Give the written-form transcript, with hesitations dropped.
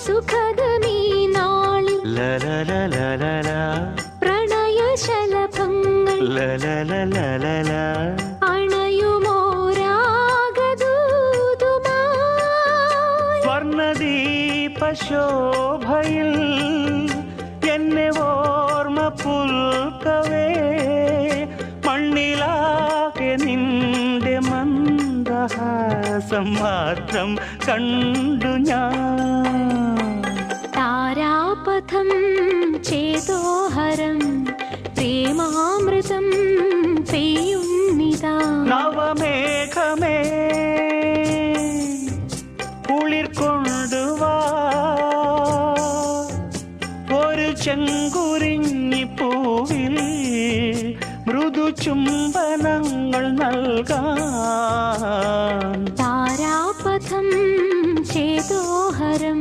സുഖഗമീ നാളിൽ പ്രണയശലഭങ്ങൾ അണയുമോരാഗദൂതുമായി സ്വർണദീപശോഭയിൽ എന്നെ ഓർമ്മ പുൽക്കവേ മണ്ണിലാകെ നിന്റെ മന്ദഹാസം മാത്രം കണ്ടു ഞാൻ. താരാപഥം ചേതോഹരം പ്രേമാമൃതം പെയ്യുന്നിതാ. നവമേഘമേ കുളിർ കൊണ്ടുവാ ഒരു ചെങ്കുരിഞ്ഞി പൂവിൽ മൃദു ചുംബനങ്ങൾ നൽകാൻ. താരാപഥം ചേതോഹരം